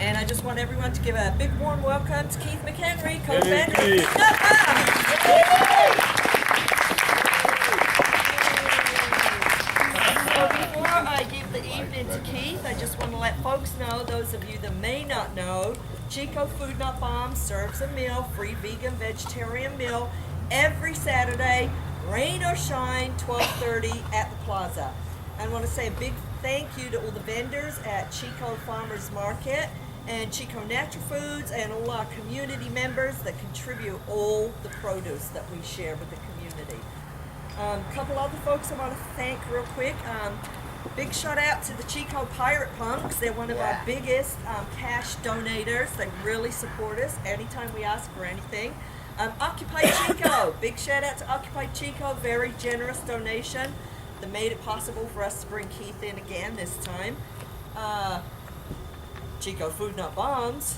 And I just want everyone to give a big warm welcome to Keith McHenry, co-founder. So before I give the evening to Keith, I just want to let folks know, those of you that may not know, Chico Food Not Bombs serves a meal, free vegan, vegetarian meal, every Saturday, rain or shine, 12:30 at the plaza. I want to say a big thank you to all the vendors at Chico Farmers Market and Chico Natural Foods and all our community members that contribute all the produce that we share with the community. A couple other folks I want to thank real quick. Big shout out to the Chico Pirate Punks. They're one of our biggest cash donators. They really support us anytime we ask for anything. Occupy Chico. Big shout out to Occupy Chico. Very generous donation that made it possible for us to bring Keith in again this time. Chico Food Not Bombs.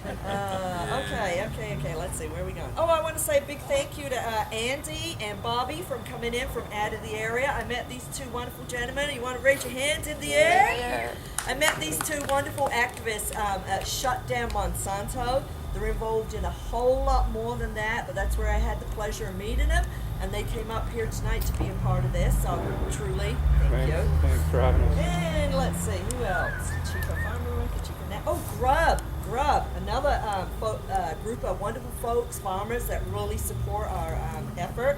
Okay, let's see, where are we going? Oh, I want to say a big thank you to Andy and Bobby from coming in from out of the area. I met these two wonderful gentlemen. You want to raise your hands in the air? I met these two wonderful activists at Shut Down Monsanto. They're involved in a whole lot more than that, but that's where I had the pleasure of meeting them. And they came up here tonight to be a part of this, so truly, thank you. Thanks for having us. And let's see, who else? Chico Farmer Market, Chico Net. Oh, Grub, another group of wonderful folks, farmers that really support our effort.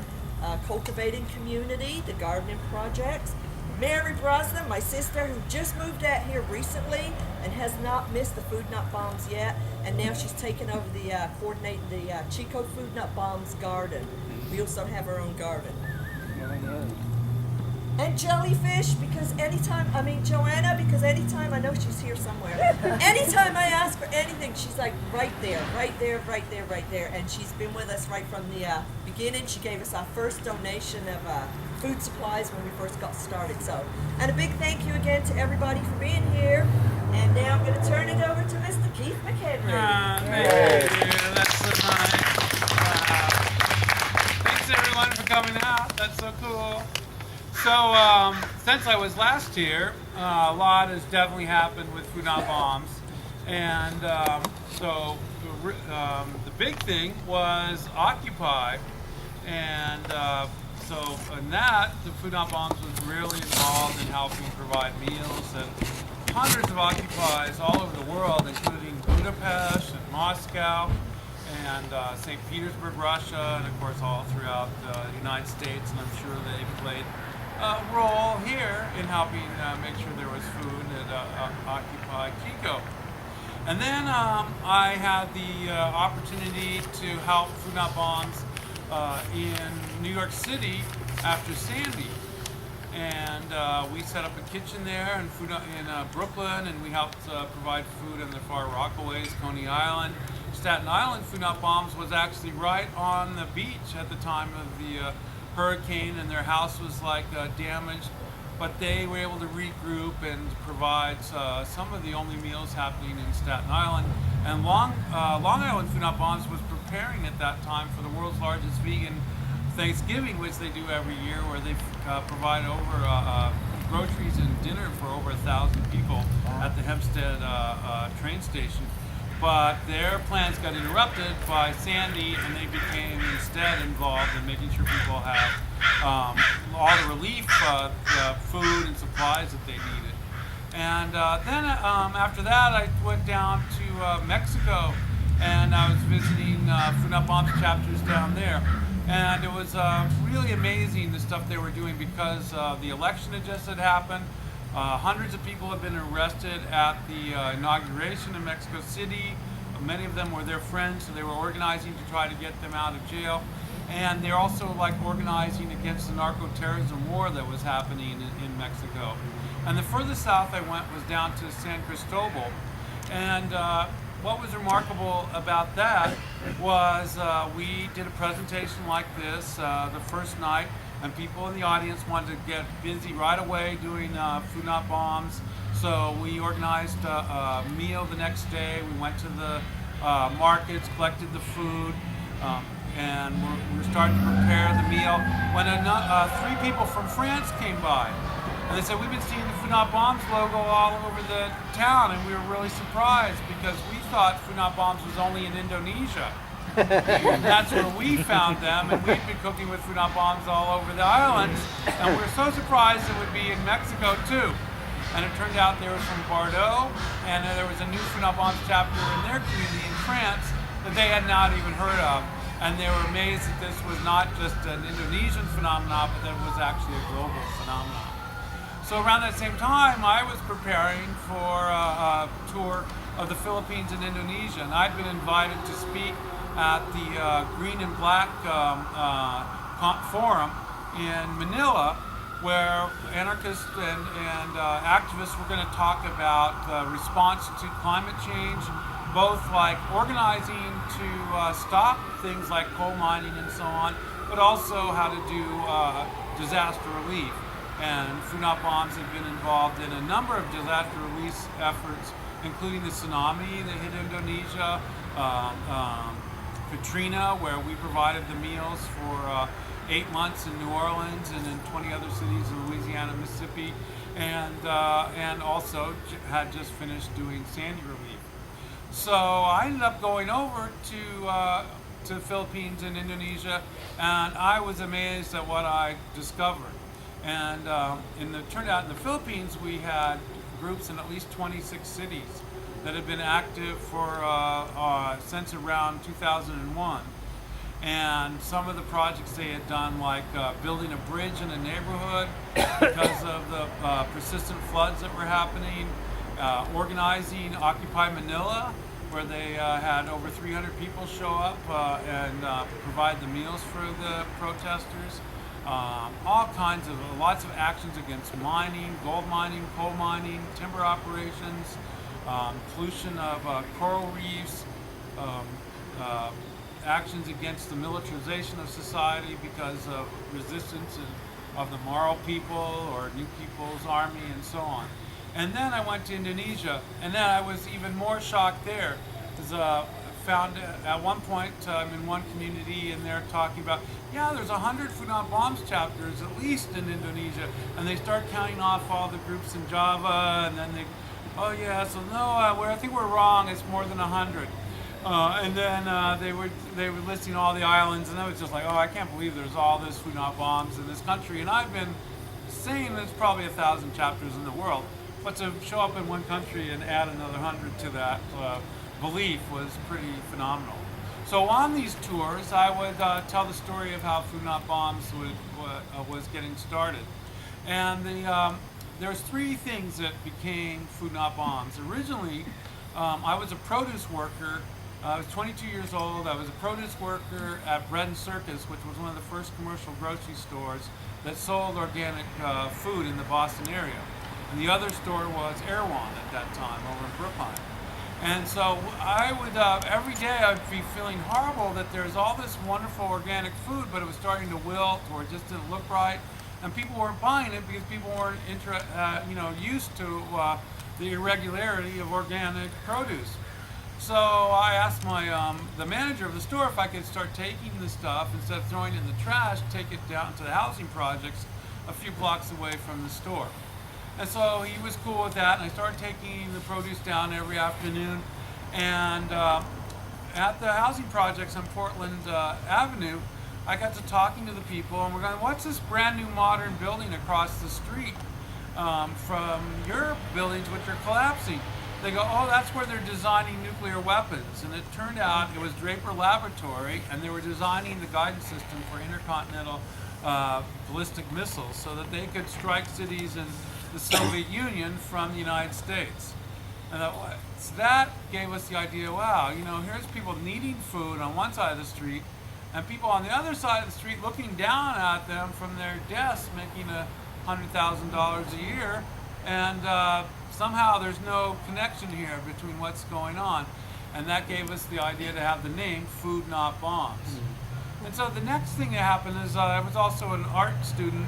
Cultivating Community, the gardening projects. Mary Brosnan, my sister, who just moved out here recently and has not missed the Food Not Bombs yet, and now she's taken over the coordinating the Chico Food Not Bombs garden. We also have our own garden. And Jellyfish, because Joanna, because anytime, I know she's here somewhere, anytime I ask for anything, she's like right there. And she's been with us right from the beginning. She gave us our first donation of food supplies when we first got started. So, and a big thank you again to everybody for being here. And now I'm going to turn it over to Mr. Keith McHenry. Thank you. That's so nice. Thanks everyone for coming out. That's so cool. So since I was last here, a lot has definitely happened with Food Not Bombs, and so the big thing was Occupy, and so in that the Food Not Bombs was really involved in helping provide meals, and hundreds of Occupies all over the world, including Budapest and Moscow and St. Petersburg, Russia, and of course all throughout the United States, and I'm sure they played role here in helping make sure there was food at Occupy Chico. And then I had the opportunity to help Food Not Bombs in New York City after Sandy. And we set up a kitchen there in Brooklyn, and we helped provide food in the far Rockaways, Coney Island. Staten Island Food Not Bombs was actually right on the beach at the time of the hurricane, and their house was damaged, but they were able to regroup and provide some of the only meals happening in Staten Island. And Long Island Food Not Bombs was preparing at that time for the world's largest vegan Thanksgiving, which they do every year, where they provide over groceries and dinner for over 1,000 people at the Hempstead train station. But their plans got interrupted by Sandy, and they became instead involved in making sure people had all the relief, food and supplies that they needed. And then after that, I went down to Mexico, and I was visiting Food Not Bombs chapters down there. And it was really amazing the stuff they were doing, because the election had just happened. Hundreds of people have been arrested at the inauguration in Mexico City. Many of them were their friends, so they were organizing to try to get them out of jail. And they're also organizing against the narco-terrorism war that was happening in Mexico. And the furthest south I went was down to San Cristobal. And what was remarkable about that was we did a presentation like this the first night, and people in the audience wanted to get busy right away doing Food Not Bombs. So we organized a meal the next day. We went to the markets, collected the food, and we're starting to prepare the meal when 3 people from France came by. And they said, we've been seeing the Food Not Bombs logo all over the town, and we were really surprised because we thought Food Not Bombs was only in Indonesia. And that's where we found them, and we've been cooking with Food Not Bombs all over the islands, and we were so surprised it would be in Mexico too. And it turned out they were from Bordeaux, and there was a new Food Not Bombs chapter in their community in France that they had not even heard of. And they were amazed that this was not just an Indonesian phenomenon, but that it was actually a global phenomenon. So around that same time, I was preparing for a tour of the Philippines and Indonesia, and I'd been invited to speak at the Green and Black Forum in Manila, where anarchists and activists were going to talk about response to climate change, both like organizing to stop things like coal mining and so on, but also how to do disaster relief. And Food Not Bombs have been involved in a number of disaster relief efforts, including the tsunami that hit Indonesia, Katrina, where we provided the meals for 8 months in New Orleans and in 20 other cities in Louisiana, Mississippi, and also had just finished doing Sandy relief. So I ended up going over to the Philippines and Indonesia, and I was amazed at what I discovered. And it turned out in the Philippines we had groups in at least 26 cities that had been active for since around 2001. And some of the projects they had done, like building a bridge in a neighborhood because of the persistent floods that were happening, organizing Occupy Manila, where they had over 300 people show up and provide the meals for the protesters. All kinds of, lots of actions against mining, gold mining, coal mining, timber operations, pollution of coral reefs, actions against the militarization of society because of resistance of the Moro people or New People's Army and so on. And then I went to Indonesia, and then I was even more shocked there, because I found at one point in one community, and they're talking about, yeah, there's 100 Food Not Bombs chapters at least in Indonesia, and they start counting off all the groups in Java, and then they, oh yeah, so no, I think we're wrong, it's more than 100. And then they were listing all the islands, and I was just like, oh, I can't believe there's all this Food Not Bombs in this country, and I've been saying there's probably 1,000 chapters in the world, but to show up in one country and add another 100 to that belief was pretty phenomenal. So on these tours, I would tell the story of how Food Not Bombs was getting started. And there's three things that became Food Not Bombs. Originally, I was a produce worker. I was 22 years old. I was a produce worker at Bread and Circus, which was one of the first commercial grocery stores that sold organic food in the Boston area. And the other store was Erewhon at that time over in Brookline. And so I would, every day I'd be feeling horrible that there's all this wonderful organic food, but it was starting to wilt or it just didn't look right. And people weren't buying it because people weren't used to the irregularity of organic produce. So I asked the manager of the store if I could start taking the stuff, instead of throwing it in the trash, take it down to the housing projects a few blocks away from the store. And so he was cool with that, and I started taking the produce down every afternoon. And at the housing projects on Portland Avenue, I got to talking to the people, and we're going, what's this brand new modern building across the street from your buildings which are collapsing? They go, oh, that's where they're designing nuclear weapons. And it turned out it was Draper Laboratory, and they were designing the guidance system for intercontinental ballistic missiles so that they could strike cities in the Soviet Union from the United States. And so that gave us the idea, wow, here's people needing food on one side of the street, and people on the other side of the street looking down at them from their desks making $100,000 a year, and somehow there's no connection here between what's going on. And that gave us the idea to have the name Food Not Bombs. Mm-hmm. And so the next thing that happened is I was also an art student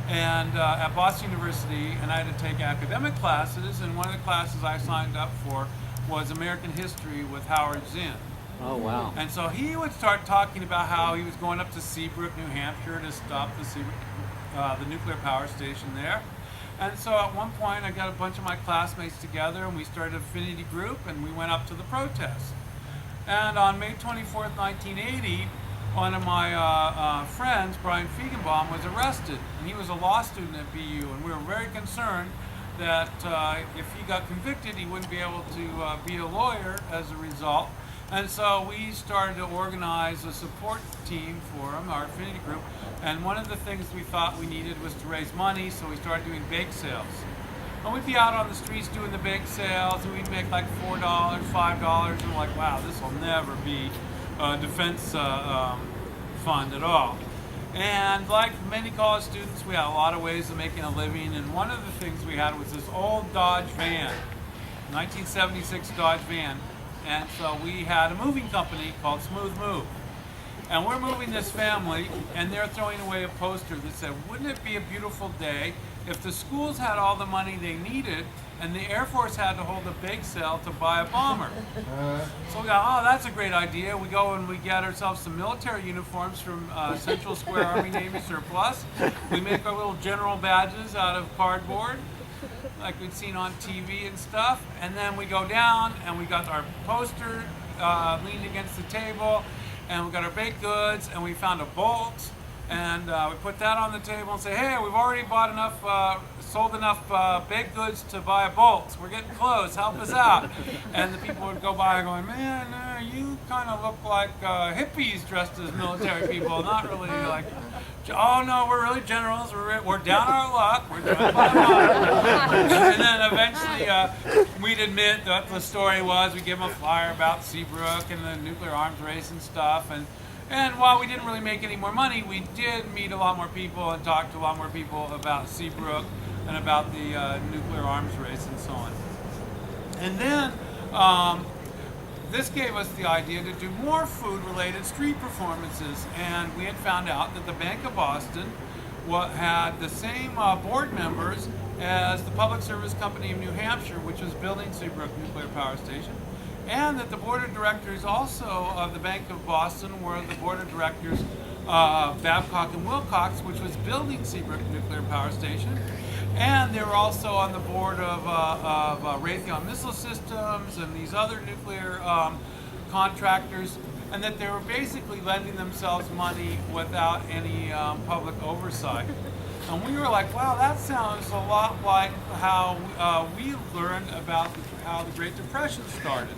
and at Boston University, and I had to take academic classes, and one of the classes I signed up for was American History with Howard Zinn. Oh, wow. And so he would start talking about how he was going up to Seabrook, New Hampshire to stop the nuclear power station there. And so at one point I got a bunch of my classmates together and we started an affinity group and we went up to the protest. And on May 24th, 1980, one of my friends, Brian Feigenbaum, was arrested. And he was a law student at BU, and we were very concerned that if he got convicted, he wouldn't be able to be a lawyer as a result. And so we started to organize a support team for him, our affinity group. And one of the things we thought we needed was to raise money, so we started doing bake sales. And we'd be out on the streets doing the bake sales, and we'd make like $4, $5, and we're like, wow, this will never be a defense fund at all. And like many college students, we had a lot of ways of making a living, and one of the things we had was this old Dodge van, 1976 Dodge van. And so we had a moving company called Smooth Move. And we're moving this family, and they're throwing away a poster that said, wouldn't it be a beautiful day if the schools had all the money they needed and the Air Force had to hold a bake sale to buy a bomber? So we go, oh, that's a great idea. We go and we get ourselves some military uniforms from Central Square Army Navy surplus. We make our little general badges out of cardboard, like we'd seen on TV and stuff. And then we go down and we got our poster leaned against the table, and we got our baked goods, and we found a bolt, and we put that on the table and say, hey, we've already bought enough, sold enough baked goods to buy a bolt. We're getting close, help us out. And the people would go by going, man, you kind of look like hippies dressed as military people, not really like, oh no, we're really generals, we're down our luck, we're trying to buy a bomber. And then eventually we'd admit that the story was, we give them a flyer about Seabrook and the nuclear arms race and stuff, and while we didn't really make any more money, we did meet a lot more people and talk to a lot more people about Seabrook and about the nuclear arms race and so on. And then this gave us the idea to do more food-related street performances, and we had found out that the Bank of Boston had the same board members as the Public Service Company of New Hampshire, which was building Seabrook Nuclear Power Station, and that the board of directors also of the Bank of Boston were the board of directors of Babcock and Wilcox, which was building Seabrook Nuclear Power Station. And they were also on the board of Raytheon Missile Systems and these other nuclear contractors, and that they were basically lending themselves money without any public oversight. And we were like, wow, that sounds a lot like how we learned about how the Great Depression started.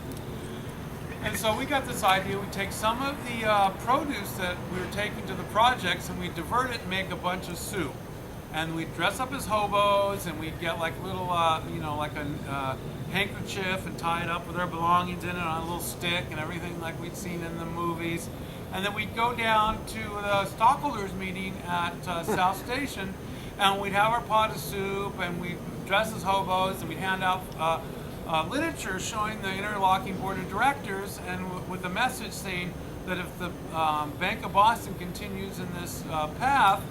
And so we got this idea, we take some of the produce that we were taking to the projects and we divert it and make a bunch of soup. And we'd dress up as hobos, and we'd get like little, like a handkerchief and tie it up with our belongings in it on a little stick and everything like we'd seen in the movies. And then we'd go down to the stockholders meeting at South Station, and we'd have our pot of soup, and we'd dress as hobos, and we'd hand out literature showing the interlocking board of directors, and with a message saying that if the Bank of Boston continues in this path,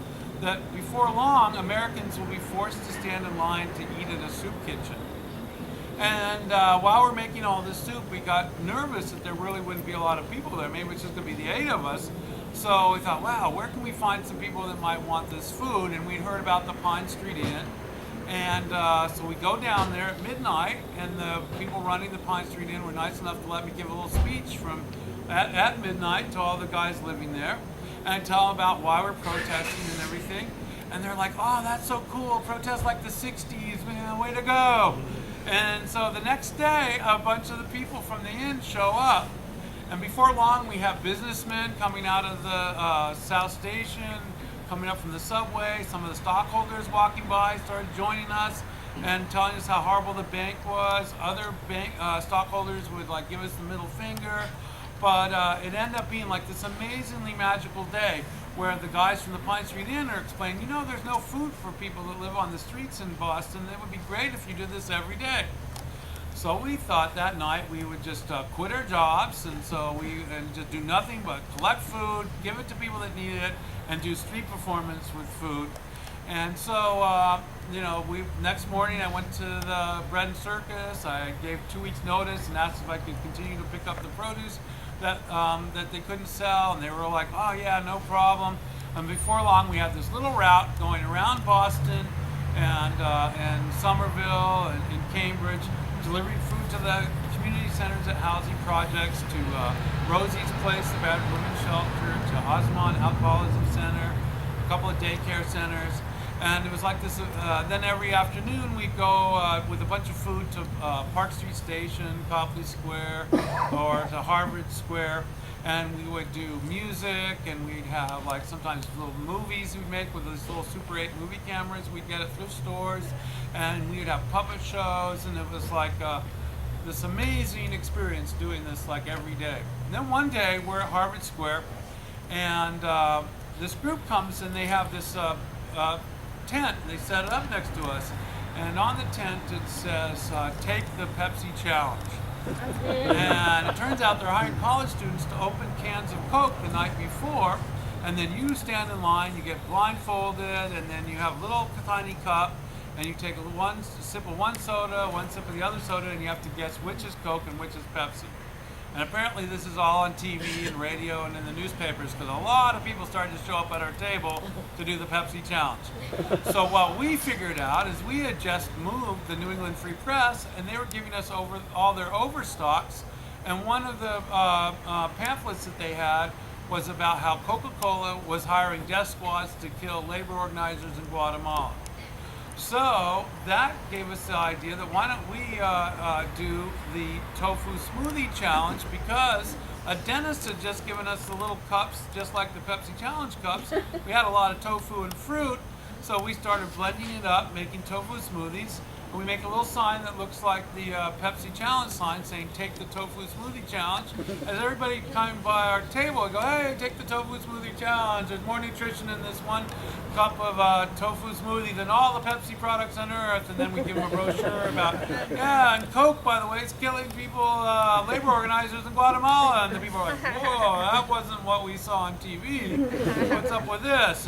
that before long, Americans will be forced to stand in line to eat at a soup kitchen. And while we're making all this soup, we got nervous that there really wouldn't be a lot of people there. Maybe it's just going to be the 8 of us. So we thought, wow, where can we find some people that might want this food? And we'd heard about the Pine Street Inn. And so we go down there at midnight, and the people running the Pine Street Inn were nice enough to let me give a little speech at midnight to all the guys living there, and tell them about why we're protesting and everything. And they're like, oh, that's so cool, protest like the 60s, man, way to go. And so the next day, a bunch of the people from the inn show up. And before long, we have businessmen coming out of the South Station, coming up from the subway. Some of the stockholders walking by started joining us and telling us how horrible the bank was. Other bank stockholders would like give us the middle finger. But it ended up being like this amazingly magical day where the guys from the Pine Street Inn are explaining, there's no food for people that live on the streets in Boston. It would be great if you did this every day. So we thought that night we would just quit our jobs, and just do nothing but collect food, give it to people that need it, and do street performance with food. And so, next morning I went to the bread and circus. I gave 2 weeks notice and asked if I could continue to pick up the produce that they couldn't sell, and they were like, oh yeah, no problem. And before long we had this little route going around Boston, and in Somerville and in Cambridge, delivering food to the community centers at housing projects, to Rosie's Place, the battered women's shelter, to Osmond Alcoholism Center, a couple of daycare centers. And it was like this, then every afternoon we'd go with a bunch of food to Park Street Station, Copley Square, or to Harvard Square. And we would do music, and we'd have like sometimes little movies we'd make with these little Super 8 movie cameras we'd get at thrift stores. And we would have puppet shows, and it was like this amazing experience doing this like every day. And then one day we're at Harvard Square, and this group comes and they have this tent. They set it up next to us, and on the tent it says, "Take the Pepsi Challenge." And it turns out they're hiring college students to open cans of Coke the night before, and then you stand in line, you get blindfolded, and then you have a little tiny cup, and you take one sip of one soda, one sip of the other soda, and you have to guess which is Coke and which is Pepsi. And apparently this is all on TV and radio and in the newspapers, because a lot of people started to show up at our table to do the Pepsi Challenge. So what we figured out is we had just moved the New England Free Press, and they were giving us over all their overstocks. And one of the pamphlets that they had was about how Coca-Cola was hiring death squads to kill labor organizers in Guatemala. So that gave us the idea that why don't we do the tofu smoothie challenge, because a dentist had just given us the little cups, just like the Pepsi Challenge cups. We had a lot of tofu and fruit, so we started blending it up, making tofu smoothies. And we make a little sign that looks like the Pepsi Challenge sign saying, "Take the Tofu Smoothie Challenge." As everybody came by our table, I go, "Hey, take the Tofu Smoothie Challenge. There's more nutrition in this one cup of tofu smoothie than all the Pepsi products on earth." And then we give them a brochure about, yeah, and Coke, by the way, is killing people, labor organizers in Guatemala. And the people are like, "Whoa, that wasn't what we saw on TV. What's up with this?"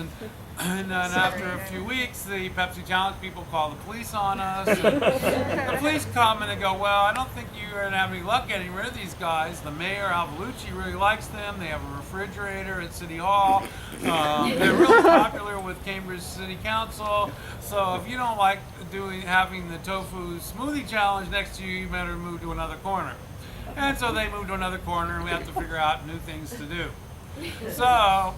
And then after a few weeks, the Pepsi Challenge people call the police on us. The police come and they go, "Well, I don't think you're going to have any luck getting rid of these guys. The mayor, Alvalucci, really likes them. They have a refrigerator at City Hall. They're really popular with Cambridge City Council. So if you don't like having the tofu smoothie challenge next to you, you better move to another corner." And so they moved to another corner, and we have to figure out new things to do. So,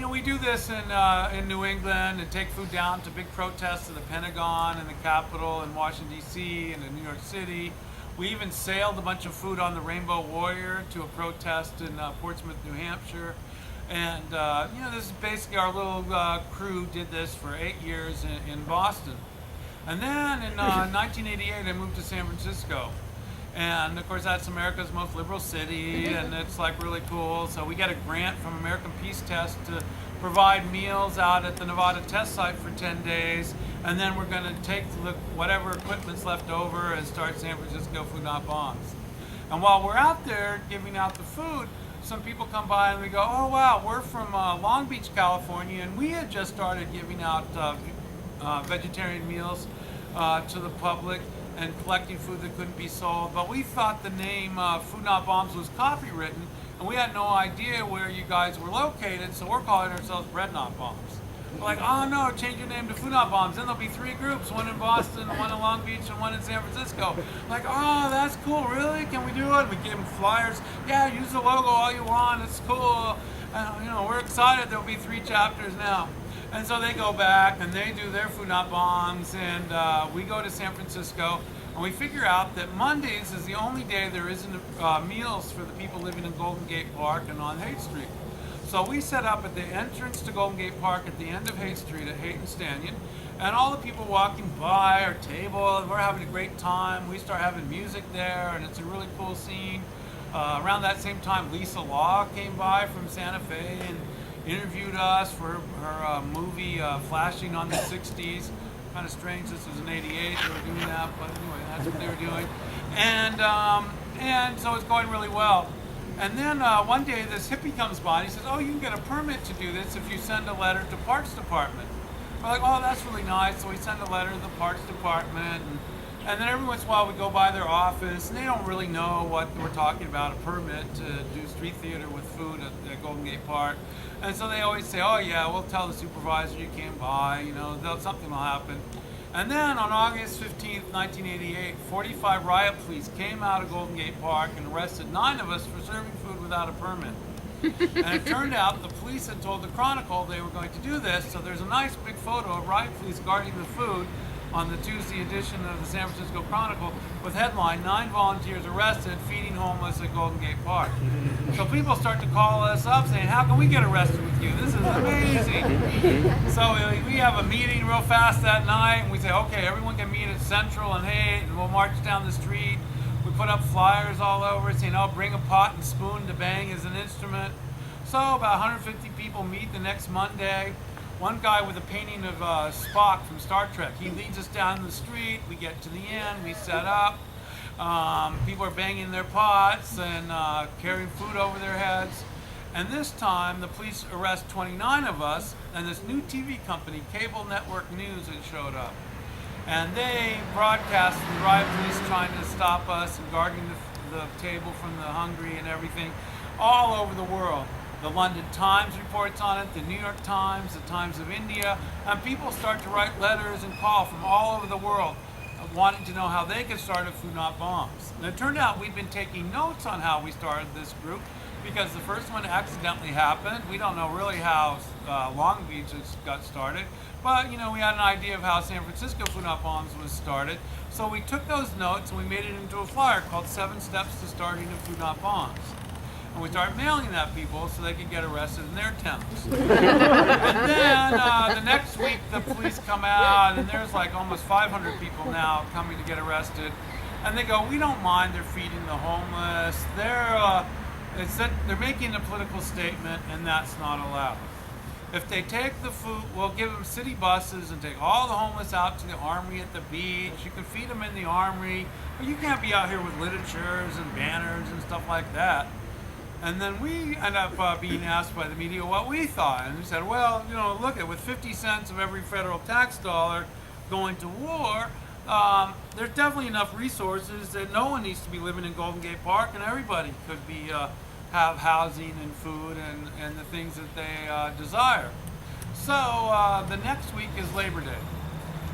we do this in New England and take food down to big protests at the Pentagon and the Capitol in Washington, D.C. and in New York City. We even sailed a bunch of food on the Rainbow Warrior to a protest in Portsmouth, New Hampshire. And, this is basically our little crew did this for 8 years in Boston. And then in 1988, I moved to San Francisco. And of course that's America's most liberal city, and it's like really cool. So we get a grant from American Peace Test to provide meals out at the Nevada test site for 10 days. And then we're going to take whatever equipment's left over and start San Francisco Food Not Bombs. And while we're out there giving out the food, some people come by and we go, "Oh wow, we're from Long Beach, California, and we had just started giving out vegetarian meals to the public and collecting food that couldn't be sold, but we thought the name Food Not Bombs was copywritten, and we had no idea where you guys were located, so we're calling ourselves Bread Not Bombs." We're like, "Oh no, change your name to Food Not Bombs. Then there'll be 3 groups, one in Boston, one in Long Beach, and one in San Francisco." Like, "Oh, that's cool, really? Can we do it?" We give them flyers. "Yeah, use the logo all you want, it's cool. We're excited, there'll be 3 chapters now." And so they go back and they do their Food Not Bombs, and we go to San Francisco, and we figure out that Mondays is the only day there isn't meals for the people living in Golden Gate Park and on Haight Street. So we set up at the entrance to Golden Gate Park at the end of Haight Street at Haight and Stanton, and all the people walking by our table, and we're having a great time. We start having music there, and it's a really cool scene. Around that same time, Lisa Law came by from Santa Fe and interviewed us for her movie Flashing on the 60s. Kind of strange, this was in '88 they were doing that, but anyway, that's what they were doing. And so it's going really well. And then one day this hippie comes by and he says, "Oh, you can get a permit to do this if you send a letter to Parks Department." We're like, "Oh, that's really nice." So we send a letter to the Parks Department, and then every once in a while we go by their office, and they don't really know what we're talking about, a permit to do street theater with food at Golden Gate Park. And so they always say, "Oh yeah, we'll tell the supervisor you came by, something will happen." And then on August 15th, 1988, 45 riot police came out of Golden Gate Park and arrested 9 of us for serving food without a permit. And it turned out the police had told the Chronicle they were going to do this, so there's a nice big photo of riot police guarding the food on the Tuesday edition of the San Francisco Chronicle with headline, 9 volunteers arrested feeding homeless at Golden Gate Park. So people start to call us up saying, how can we get arrested with you? This is amazing. So we have a meeting real fast that night, and we say, okay, everyone can meet at Central and Haight, and we'll march down the street. We put up flyers all over saying, oh, bring a pot and spoon to bang as an instrument. So about 150 people meet the next Monday. One guy with a painting of Spock from Star Trek, he leads us down the street. We get to the end, we set up. People are banging their pots and carrying food over their heads. And this time, the police arrest 29 of us, and this new TV company, Cable Network News, had showed up. And they broadcast the riot police trying to stop us and guarding the table from the hungry and everything all over the world. The London Times reports on it, the New York Times, the Times of India, and people start to write letters and call from all over the world wanting to know how they could start a Food Not Bombs. And it turned out we'd been taking notes on how we started this group because the first one accidentally happened. We don't know really how Long Beach got started, but we had an idea of how San Francisco Food Not Bombs was started. So we took those notes and we made it into a flyer called 7 Steps to Starting a Food Not Bombs. And we started mailing that people so they could get arrested in their towns. And then the next week the police come out and there's like almost 500 people now coming to get arrested. And they go, we don't mind they're feeding the homeless. They're making a political statement and that's not allowed. If they take the food, we'll give them city buses and take all the homeless out to the Armory at the beach. You can feed them in the Armory, but you can't be out here with literatures and banners and stuff like that. And then we end up being asked by the media what we thought. And we said, well, look at with 50 cents of every federal tax dollar going to war, there's definitely enough resources that no one needs to be living in Golden Gate Park and everybody could be have housing and food and the things that they desire. So the next week is Labor Day.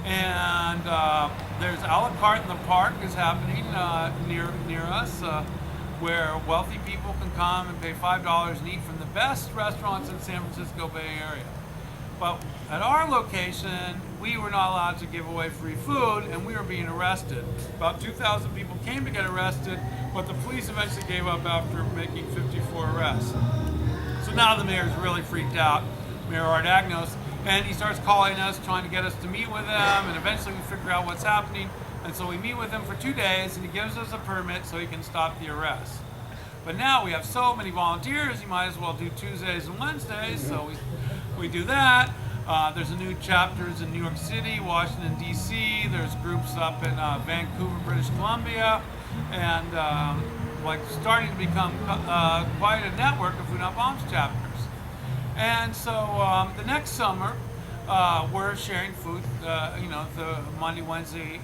And there's a la carte in the park is happening near us. Where wealthy people can come and pay $5 and eat from the best restaurants in San Francisco Bay Area. But at our location, we were not allowed to give away free food and we were being arrested. About 2,000 people came to get arrested, but the police eventually gave up after making 54 arrests. So now the mayor's really freaked out, Mayor Art Agnos, and he starts calling us, trying to get us to meet with him, and eventually we figure out what's happening. And so we meet with him for 2 days, and he gives us a permit so he can stop the arrest. But now we have so many volunteers, you might as well do Tuesdays and Wednesdays, so we do that. There's a new chapters in New York City, Washington, D.C. There's groups up in Vancouver, British Columbia, and starting to become quite a network of Food Not Bombs chapters. And so the next summer, we're sharing food, the Monday, Wednesday,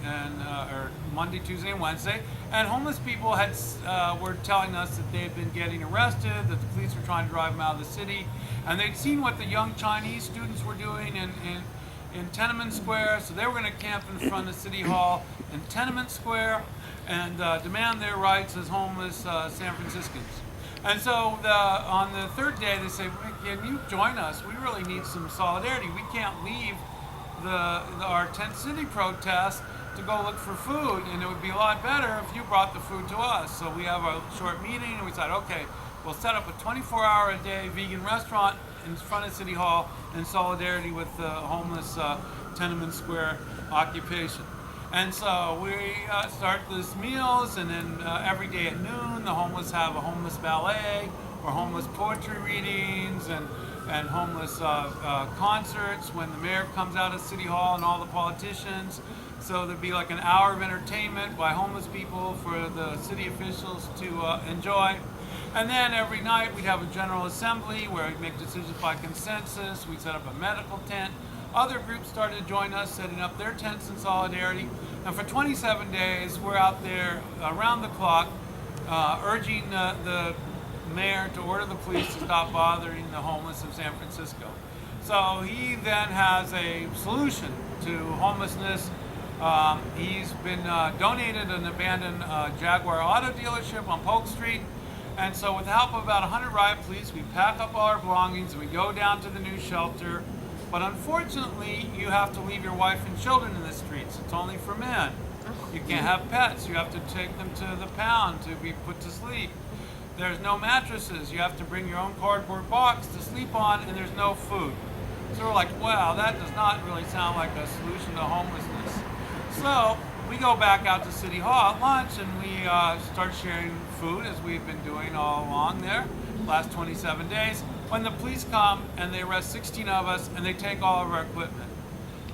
or Monday, Tuesday, and Wednesday. And homeless people were telling us that they had been getting arrested, that the police were trying to drive them out of the city, and they'd seen what the young Chinese students were doing in Tenement Square, so they were going to camp in front of City Hall in Tenement Square and demand their rights as homeless San Franciscans. And so on the third day, they say, can you join us? We really need some solidarity. We can't leave our Tent City protest to go look for food, and it would be a lot better if you brought the food to us. So we have a short meeting, and we said, okay, we'll set up a 24-hour-a-day vegan restaurant in front of City Hall in solidarity with the homeless Tenement Square occupation. And so we start these meals, and then every day at noon, the homeless have a homeless ballet or homeless poetry readings and homeless concerts when the mayor comes out of City Hall and all the politicians. So there'd be like an hour of entertainment by homeless people for the city officials to enjoy. And then every night we'd have a general assembly where we'd make decisions by consensus. We'd set up a medical tent. Other groups started to join us, setting up their tents in solidarity. And for 27 days, we're out there around the clock, urging the mayor to order the police to stop bothering the homeless of San Francisco. So he then has a solution to homelessness. He's been donated an abandoned Jaguar auto dealership on Polk Street. And so with the help of about 100 riot police, we pack up all our belongings and we go down to the new shelter. But unfortunately, you have to leave your wife and children in the streets. It's only for men. You can't have pets. You have to take them to the pound to be put to sleep. There's no mattresses. You have to bring your own cardboard box to sleep on, and there's no food. So we're like, wow, that does not really sound like a solution to homelessness. So we go back out to City Hall at lunch, and we start sharing food as we've been doing all along there, last 27 days, when the police come and they arrest 16 of us and they take all of our equipment.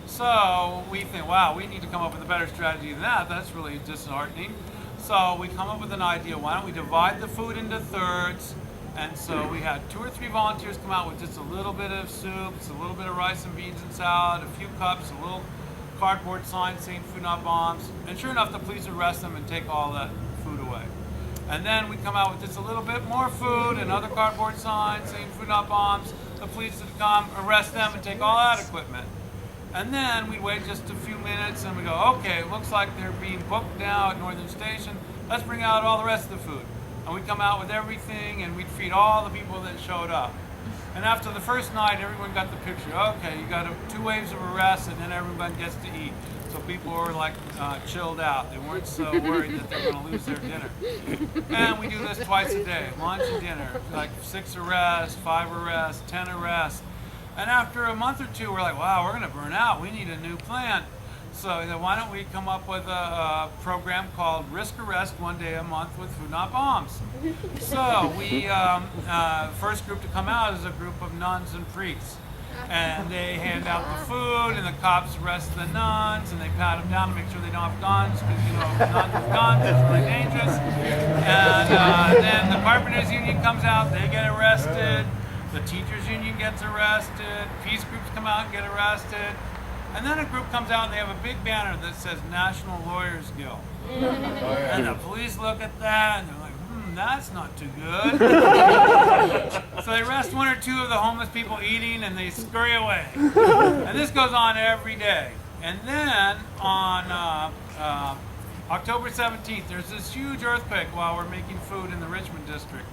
So we think, wow, we need to come up with a better strategy than that. That's really disheartening. So we come up with an idea. Why don't we divide the food into thirds? And so we had 2 or 3 volunteers come out with just a little bit of soup, a little bit of rice and beans and salad, a few cups, a little cardboard sign saying "Food Not Bombs." And sure enough, the police arrest them and take all that food away. And then we come out with just a little bit more food, another cardboard sign saying "Food Not Bombs." The police would come, arrest them, and take all that equipment. And then we wait just a few minutes and we go, okay, it looks like they're being booked now at Northern Station. Let's bring out all the rest of the food. And we'd come out with everything and we'd feed all the people that showed up. And after the first night, everyone got the picture. Okay, you got 2 waves of arrests and then everyone gets to eat. So people were like chilled out. They weren't so worried that they're going to lose their dinner. And we do this twice a day, lunch and dinner. Like 6 arrests, 5 arrests, 10 arrests. And after a month or two, we're like, wow, we're going to burn out. We need a new plan. So then why don't we come up with a program called Risk Arrest 1 day a month with Food Not Bombs. So we, first group to come out is a group of nuns and priests. And they hand out the food, and the cops arrest the nuns, and they pat them down to make sure they don't have guns, because, you know, nuns with guns is really dangerous. And then the Carpenters Union comes out, they get arrested. The Teachers Union gets arrested. Peace groups come out and get arrested. And then a group comes out and they have a big banner that says National Lawyers Guild. And the police look at that and they're like, that's not too good. So they arrest 1 or 2 of the homeless people eating and they scurry away. And this goes on every day. And then on October 17th, there's this huge earthquake while we're making food in the Richmond district.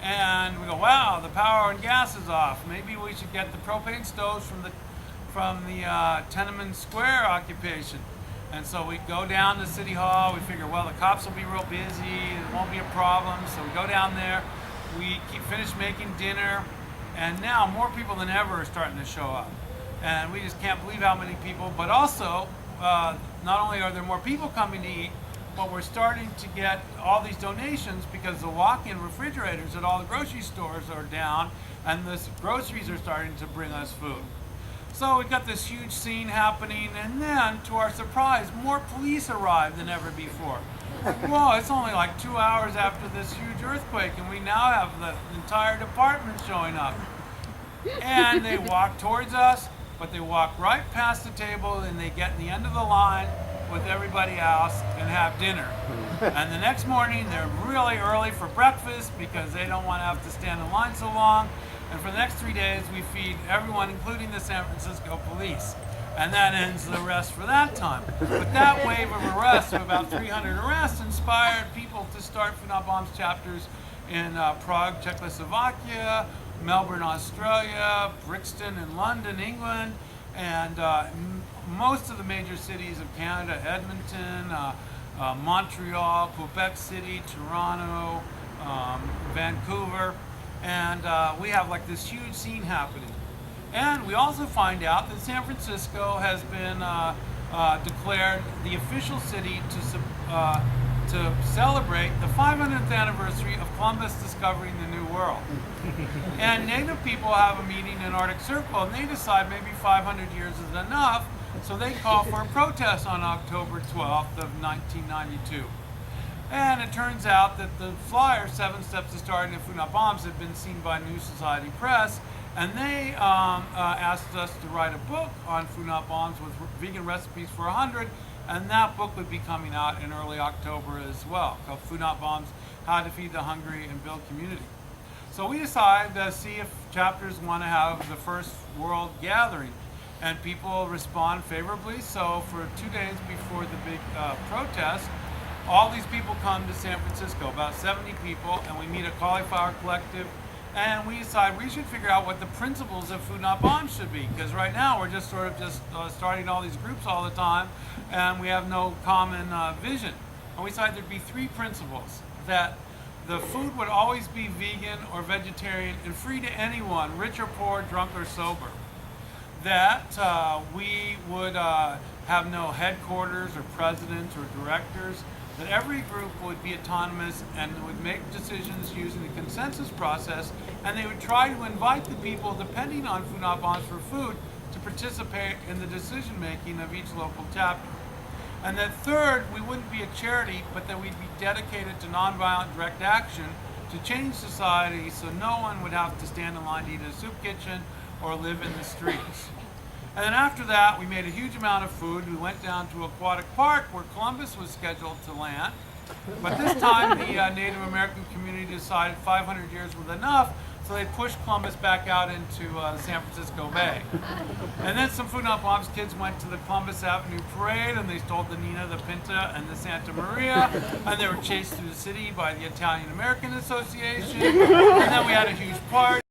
And we go, wow, the power and gas is off. Maybe we should get the propane stoves from the Tenement Square occupation. And so we go down to City Hall. We figure, well, the cops will be real busy. It won't be a problem. So we go down there. We finish making dinner. And now more people than ever are starting to show up. And we just can't believe how many people. But also, not only are there more people coming to eat, but we're starting to get all these donations because the walk-in refrigerators at all the grocery stores are down and the groceries are starting to bring us food. So we've got this huge scene happening, and then, to our surprise, more police arrive than ever before. Whoa, it's only like 2 hours after this huge earthquake, and we now have the entire department showing up. And they walk towards us, but they walk right past the table, and they get in the end of the line with everybody else and have dinner. And the next morning, they're really early for breakfast because they don't want to have to stand in line so long. And for the next 3 days, we feed everyone, including the San Francisco police. And that ends the arrest for that time. But that wave of arrests, of about 300 arrests, inspired people to start Food Not Bombs chapters in Prague, Czechoslovakia, Melbourne, Australia, Brixton in London, England, and most of the major cities of Canada, Edmonton, Montreal, Quebec City, Toronto, Vancouver. And we have like this huge scene happening. And we also find out that San Francisco has been declared the official city to celebrate the 500th anniversary of Columbus discovering the New World. And Native people have a meeting in Arctic Circle, and they decide maybe 500 years is enough, so they call for a protest on October 12th of 1992. And it turns out that the flyer, 7 Steps to Starting Food Not Bombs, had been seen by New Society Press, and they asked us to write a book on Food Not Bombs with vegan recipes for 100, and that book would be coming out in early October as well, called Food Not Bombs, How to Feed the Hungry and Build Community. So we decided to see if chapters want to have the first world gathering, and people respond favorably. So for 2 days before the big protest, all these people come to San Francisco, about 70 people, and we meet at Cauliflower Collective, and we decide we should figure out what the principles of Food Not Bombs should be, because right now we're just sort of starting all these groups all the time, and we have no common vision. And we decided there'd be 3 principles: that the food would always be vegan or vegetarian and free to anyone, rich or poor, drunk or sober. That we would have no headquarters or presidents or directors, that every group would be autonomous and would make decisions using the consensus process, and they would try to invite the people depending on Food Not Bombs for food to participate in the decision making of each local chapter. And that third, we wouldn't be a charity, but that we'd be dedicated to nonviolent direct action to change society so no one would have to stand in line to eat in a soup kitchen or live in the streets. And then after that, we made a huge amount of food. We went down to Aquatic Park where Columbus was scheduled to land. But this time, the Native American community decided 500 years was enough, so they pushed Columbus back out into San Francisco Bay. And then some Food Not Bombs kids went to the Columbus Avenue Parade, and they stole the Nina, the Pinta, and the Santa Maria, and they were chased through the city by the Italian American Association. And then we had a huge party.